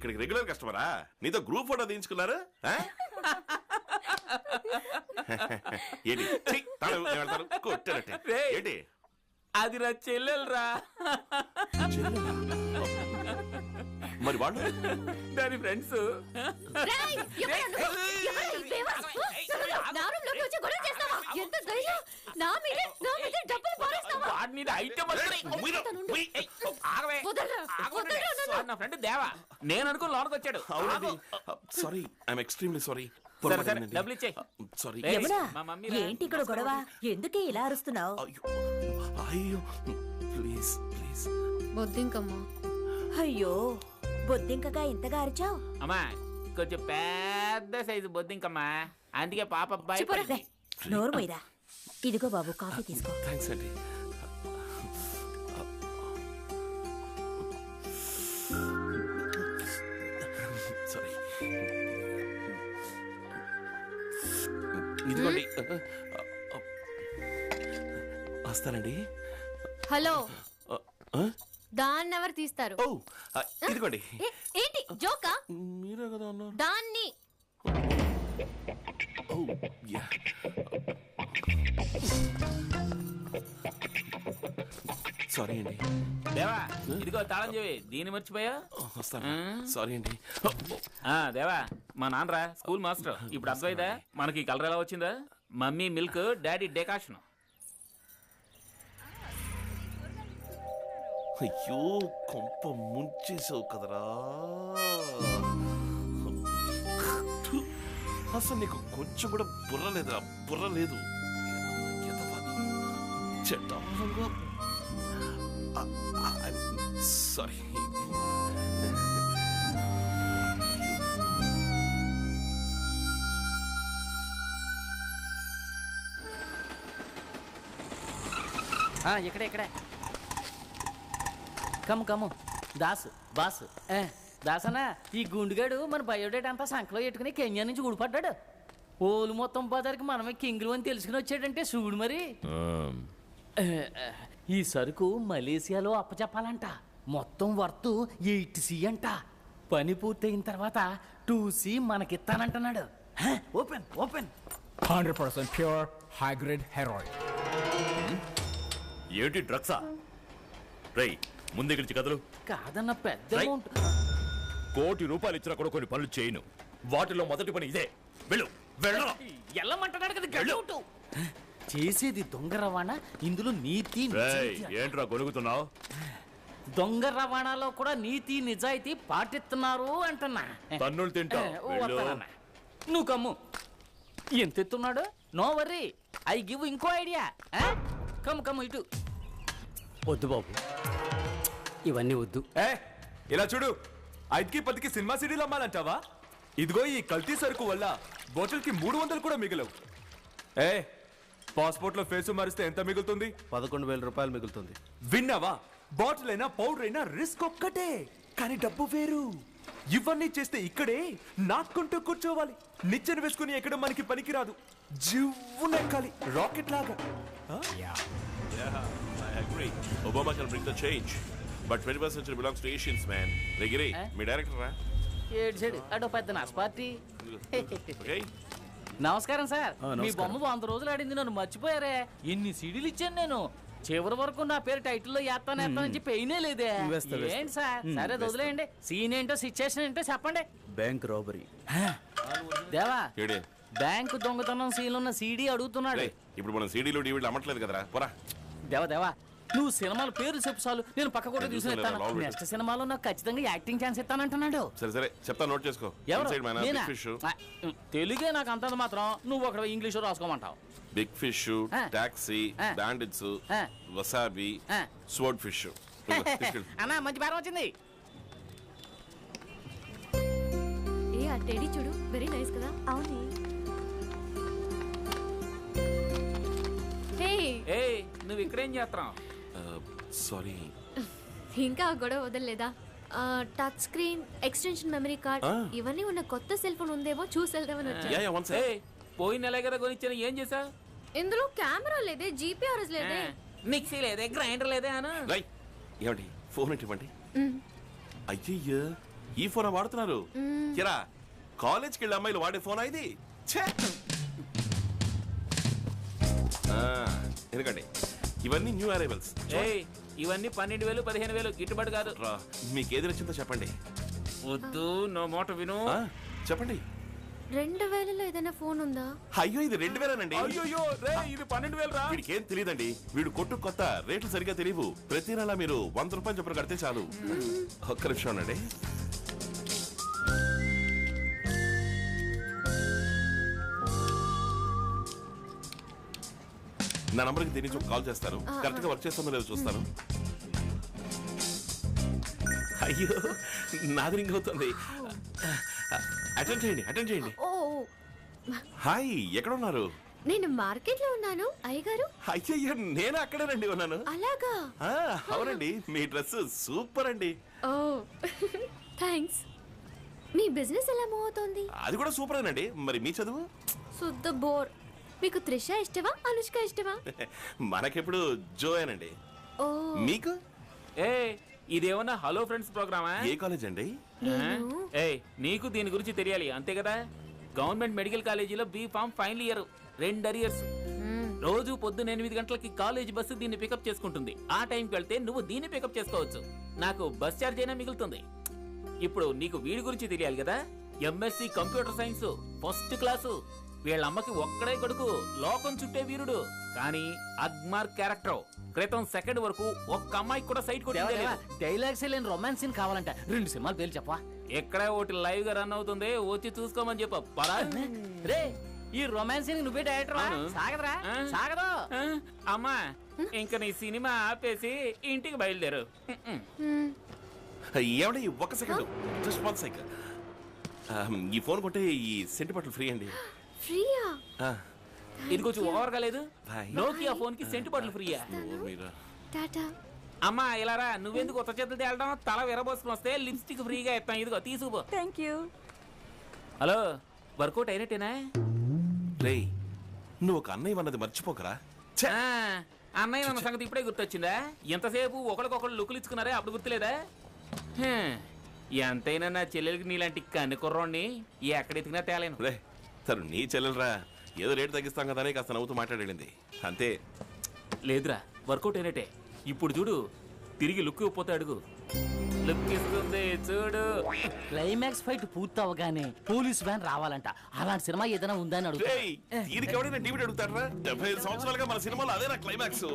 ఇక్కడికి రెగ్యులర్ కస్టమరా? నీతో group photo తీయించుకున్నారు? ఏంటి అది నా చెల్లెలరా. మరి వాళ్ళు దాని ఫ్రెండ్స్. నా ఫ్రెండ్ దేవా, నేను అనుకుని లోనకి వచ్చాడు. Sorry, I'm extremely sorry. డబ్బులు ఇచ్చే. సారీ. ఏంటి ఇక్కడ గొడవ? ఎందుకే ఇలా అరుస్తున్నావు? అయ్యో ప్లీజ్ ప్లీజ్. బొద్దింకమ్మా. అయ్యో బొద్దింకగా ఇంతగా అరిచావు? అమ్మా కొంచెం పెద్ద సైజు బొద్దింకమ్మా, అందుకే పాప నోరు మీరా. ఇదిగో బాబు కాఫీ తీసుకో. థ్యాంక్స్ అండి. సారీ. ఇదిగోండి. వస్తానండి. హలో, దాన్ని ఎవరు తీస్తారు? ఓ ఇదిగోండి. ఏంటి జోకా? మీరే కదా అన్నారు. దాన్ని సారీ అండి. దేవా ఇదిగో తాళం చెవి. దీన్ని మర్చిపోయా? వస్తాను. సారీ అండి. దేవా మా నాన్నరా స్కూల్ మాస్టర్. ఇప్పుడు అర్థమైందా మనకి కలర్ ఎలా వచ్చిందా? Mummy milk, daddy decoction. అయ్యో కొంప ముంచేసావు కదరా. అసలు నీకు కొంచెం కూడా బుర్ర లేదురా. బుర్ర లేదు. సారీ. ఇక్కడే ఇక్కడే. కమ్ము కమ్ము. దాసు బాసు. దాసనా, ఈ గుండుగాడు మన బయోడేట్ అంతా సంకలో పెట్టుకుని కెన్యా నుంచి ఊడిపడ్డాడు. ఓలు మొత్తం బజార్కి మనమే కింగులు అని తెలుసుకుని వచ్చాడంటే చూడు మరి. ఈ సరుకు మలేసియాలో అప్పచెప్పాలంట. మొత్తం వర్త్ 8C అంట. పని పూర్తయిన తర్వాత 2C మనకిస్తానంటున్నాడు. Open open. 100% pure high grade heroin. ఏంటి డ్రగ్సా? రై ముందుకి కదలు. కాదన్న పెద్ద అమౌంట్. ₹1 కోటి ఇచ్చినా కూడా కొన్ని పనులు చేయను. వాటిలో మొదటి పని ఇదే. వెళ్ళు వెళ్ళు. ఎల్లమంటున్నాడు కదా గడువుటు. చేసేది దొంగ రవాణా, ఇందులో నీతి. ఏంట్రా గొనుగుతున్నావు? దొంగ రవాణాలో కూడా నీతి నిజాయితీ పాటిస్తున్నారు అంటున్నా. తన్నులు తింటా. నువ్వు కమ్ము. ఎంత ఎత్తున్నాడు? నో వర్రీ, ఐ గివ్ ఇంకో ఐడియా. కమ్ము కమ్ము ఇటు. వద్దు బాబు, ఇవన్నీ వద్దు. ఇలా చూడు, 5కి 10కి సినిమా సీడీలు అమ్మాలంటావా? ఇదిగో ఈ కల్తీ సరుకు వల్ల బాటిల్కి 300 కూడా మిగలవు. పాస్పోర్ట్ లో ఫేసు మారిస్తే ఎంత మిగులుతుంది? 11,000 రూపాయలు మిగులుతుంది. విన్నావా? బాటిల్ అయినా పౌడర్ అయినా రిస్క్ ఒక్కటే, కానీ డబ్బు వేరు. ఇవన్నీ చేస్తే ఇక్కడే నాకుంటూ కూర్చోవాలి. నిచ్చెన వేసుకుని ఎక్కడ మనకి పనికిరాదు. జివ్వునెక్కాలి రాకెట్ లాగా. I agree. Obama can bring the change, but 21st century belongs to Asians, man. Regire, me director రా. ఏడు సైడ్ అడో పెద్ద నాస్ పార్టీ. Okay. నమస్కారం సార్. మీ బొమ్మ 100 రోజులు ఆడింది, నన్ను మర్చిపోయారే. ఎన్ని సీడీలు ఇచ్చాను నేను. చివరి వరకు నా పేరు టైటిల్లో వేస్తానని చెప్పి అయినే లేదే. ఏంటి సార్? సరే వదిలేయండి. సీన్ ఏంటో సిచ్యుయేషన్ ఏంటో చెప్పండి. Bank robbery. దేవా, బ్యాంకు దొంగతనం సీన్ ఉన్న సీడీ అడుగుతున్నాడు. ఇప్పుడు మనం సీడీలు డివిడీలు అమ్మట్లేదు కదరా. పోరా. దేవా దేవా, నువ్వు సినిమాల పేర్లు చెప్పు చాలు, నేను పక్క కూడా తీసుకుని నెక్స్ట్ సినిమాలో నాకు ఖచ్చితంగా యాక్టింగ్ ఛాన్స్ ఇస్తానంటున్నాడు. సరే సరే చెప్తా, నోట్ చేసుకో. తెలుగే నాకు అంత మాత్రం, నువ్వు అక్కడ ఇంగ్లీష్ రాసుకోమంటావు. Big fish, taxi, bandits, wasabi, swordfish. అన్నా మంచి బేరం వచ్చింది. ఆ టెడీ చూడు, వెరీ నైస్ కదా. అవును. నువ్వు ఇక్కడేం చేస్తున్నావు? సారీ, ఇంకా గొడవ వదలలేదా? Touch screen, extension memory card ఇవన్నీ ఉన్న కొత్త సెల్ ఫోన్ ఉందేమో చూసి వెళ్దామని వచ్చా. పోయిన నెల కదా కొనిచ్చాను, ఏం చేసా? ఇందులో కెమెరా లేదే, జీపీఆర్ఎస్ లేదే, మిక్సీ లేదే, గ్రైండర్ లేదే అను. ఏమండి ఫోన్ ఇవ్వండి. అయ్యయ్యో, ఈ ఫోన్ వాడుతున్నారు కిరా కాలేజ్కి వెళ్ళే అమ్మాయిలు వాడే ఫోన్ ఇది ఎందుకండి ఇవన్నీ న్యూ అరైవల్స్. ఇవన్నీ 12,000 15,000 గిట్టుబాటు కాదు. మీకు ఏది నచ్చిందో చెప్పండి. వద్దు నో మోట విను. చెప్పండి. 2,000లో ఏదైనా ఫోన్ ఉందా? అయ్యో ఇది 2,000 అయ్యో ఇది 12,000 రా. వీడికి ఏం తెలియదండి. వీడు కొట్టు కొత్త రేట్లు సరిగ్గా తెలియవు. ప్రతి నెల మీరు 100 రూపాయలు చొప్పున కడితే చాలు. ఒక్క నిమిషం అండి. నా నంబర్కి దీని నుంచి కాల్ చేస్తాను. కరెక్ట్ గా వర్క్ చేస్తుందో లేదో చూస్తాను. అయ్యో నాది రింగ్ అవుతుంది. అటెండ్ చేయండి. హాయ్ ఎక్కడ ఉన్నారు? నేను మార్కెట్ లో ఉన్నాను అయ్యగారు. అయ్యయ్యో నేను అక్కడేనండి ఉన్నాను. అలాగా? అవునండి మీ డ్రెస్ సూపర్ అండి. ఓ థ్యాంక్స్. మీ బిజినెస్ ఎలా మూవ్ అవుతోంది? అది కూడా సూపరేనండి. మరి మీ చదువు? శుద్ధ బోర్. మీకు త్రిష ఇష్టమా అనుష్క ఇష్టమా? మనకెప్పుడు జోయేనండి. ఓ మీకు? ఇదేమన్నా హలో ఫ్రెండ్స్ ప్రోగ్రామా? ఏ కాలేజ్ అండి? నీకు దీని గురించి తెలియాలి అంతే కదా. గవర్నమెంట్ మెడికల్ కాలేజీలో B.Pharm ఫైనల్ ఇయర్ 2 అరియర్స్. రోజు పొద్దున్న 8 గంటలకి కాలేజ్ బస్సు దీన్ని పికప్ చేసుకుంటుంది. ఆ టైంకి వెళ్తే నువ్వు దీన్ని పికప్ చేసుకోవచ్చు. నాకు బస్ ఛార్జ్ అయినా మిగులుతుంది. ఇప్పుడు నీకు వీడి గురించి తెలియాలి కదా. MSc computer science first class. వీళ్ళమ్మకి ఒక్కడే కొడుకు, లోకం చుట్టే వీరుడు. కానీ అగ్మార్ క్యారెక్టర్ క్రితం సెకండ్ వరకు ఒక్క అమ్మాయికి కూడా సైట్ కొట్టింది. డైలాగ్స్ లేని రొమాన్స్ సీన్ కావాలంట 2 సినిమాలు పేర్లు చెప్పా. ఎక్కడే ఒకటి లైవ్ గా రన్ అవుతుంది, వచ్చి చూసుకోమని చెప్ప. రే ఈ రొమాన్స్ సీన్ నువ్వే డైరెక్టర్ సాగదరా? సాగదు అమ్మా. ఇంకా నీ సినిమా ఆపేసి ఇంటికి బయలుదేరు. ఏమండి ఒక్క సెకండ్, జస్ట్ 1 సెకండ్. ఈ ఫోన్ కొంటే ఈ సెంటిమెంటల్ ఫ్రీ అండి. ఫ్రీయా? ఇది కొంచెం ఓవర్ గా లేదు. నోకియా ఫోన్ కి సెంటిమెంటల్ ఫ్రీయా? టాటా. అమ్మా ఇలారా, నువ్వెందుకు కొత్త చేతులు తేలడం? తల విరబోసుకుని వస్తే లిప్స్టిక్ ఫ్రీగా ఇస్తాం. ఇదిగో తీసుకుపో. Thank you. హలో వర్కౌట్ అయినట్టేనా? రే నువ్వు ఒక అన్నయ్య అన్నది మర్చిపోకరా. అన్నయ్య అన్న సంగతి ఇప్పుడే గుర్తొచ్చిందా? ఎంతసేపు ఒకరికొకరు లుక్కులు ఇచ్చుకున్నారే, అప్పుడు గుర్తులేదా? ఎంతైనా నా చెల్లెలకి నీలాంటి కన్ను కుర్రోడిని ఎక్కడ ఎత్తికినా తేలేను. రే తను నీ చెల్లెలరా, ఏదో రేటు తగ్గిస్తాం కదా అని కాస్త నవ్వుతూ మాట్లాడేళ్ళింది అంతే. లేదురా వర్కౌట్ అయినట్టే. ఇప్పుడు చూడు, తిరిగి లుక్ ఇవ్వపోతే అడుగు, లుక్ ఇస్తుంది చూడు. క్లైమాక్స్ ఫైట్ పూర్తి అవగానే పోలీస్ వ్యాన్ రావాలంట. అలాంటి సినిమా ఏదైనా ఉందని అడుగుతా. దీనికి ఎవడైనా టీవీ అడుగుతారా? 75 సంవత్సరాలుగా మన సినిమాలో అదే నా క్లైమాక్స్.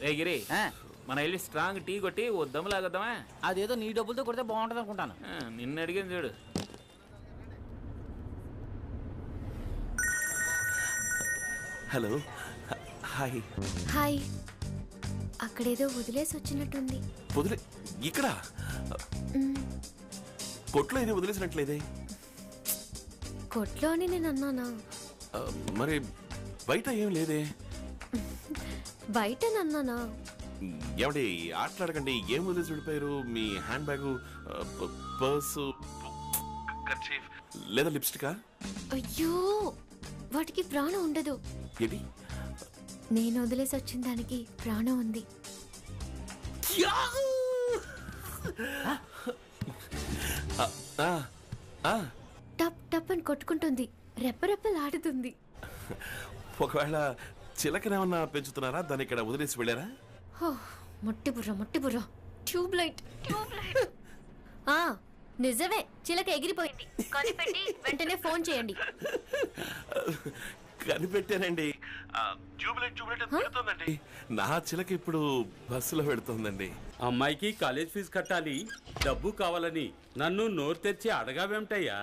ఏ గిరి, మన వెళ్ళి స్ట్రాంగ్ టీ కొట్టి ఓ దమ్ము లాగద్దామా? అదేదో నీ డబ్బులతో కొడితే బాగుంటది అనుకుంటాను. నిన్ను అడిగింది చూడు. Hello hi. హాయ్. అక్కడేదో వదిలేసి వచ్చినట్టుంది. వదిలే ఇక్కడ కొట్లో ఏది వదిలేసినట్లేదే. కొట్లో అని నేను అన్నానా? మరి బయట ఏం లేదే. బయట అన్నానా? ఏమండి ఆటలాడకండి. ఏం వదిలేసి వెళ్ళిపోయారు? మీ హ్యాండ్ బ్యాగ్, పర్సు, లేదా లిప్స్టికా? అయ్యో వాటికి ప్రాణం ఉండదు. ఏంటి? నేను వదిలేసి వచ్చిన దానికి ప్రాణం ఉంది. టప్ టప్ అని కొట్టుకుంటుంది, రెప్పరెప్పలాడుతుంది. ఒకవేళ చిలకనేమన్నా పెంచుతున్నారా? దాన్ని ఇక్కడ వదిలేసి వెళ్ళారా? మొట్టి బుర్ర ట్యూబ్ లైట్. నిజమే, చిలక ఎగిరిపోయింది. కనిపెట్టి వెంటనే ఫోన్ చేయండి. కనిపెట్టానండి. పెడుతోందండి. నా చిలక ఇప్పుడు బస్సులో పెడుతోందండి. అమ్మాయికి కాలేజ్ ఫీజు కట్టాలి, డబ్బు కావాలని నన్ను నోరు తెచ్చి అడగావేమిటయ్యా?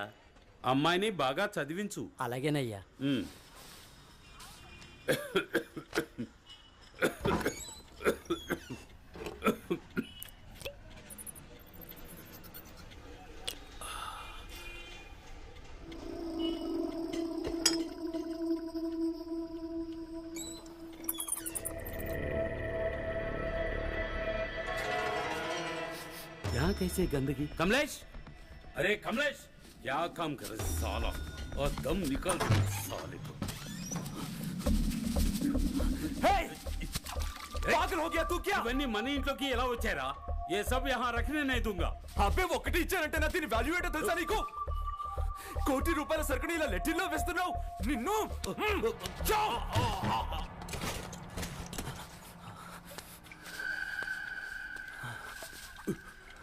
అమ్మాయిని బాగా చదివించు. అలాగేనయ్యా. यहाँ कैसे गंदगी? कमलेश, अरे कमलेश, क्या काम कर रहे साला? और दम निकल साले को। पागल हो गया तू क्या? ఇవన్నీ మన ఇంట్లోకి ఎలా వచ్చారా? ये सब यहाँ रखने नहीं दूंगा. అబ్బే ఒకటి ఇచ్చానంటే నా దీని వాల్యూ ఏంటో తెలుసా నీకు? కోటి రూపాయల సరుకుని ఇలా లెట్టిల్లో వేస్తున్నావు నిన్ను.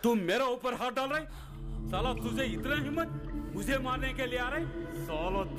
तुम मेरा ऊपर हाथ डाल रहे? साला तुझे इतना हिम्मत मुझे मारने के लिए आ रहे? साला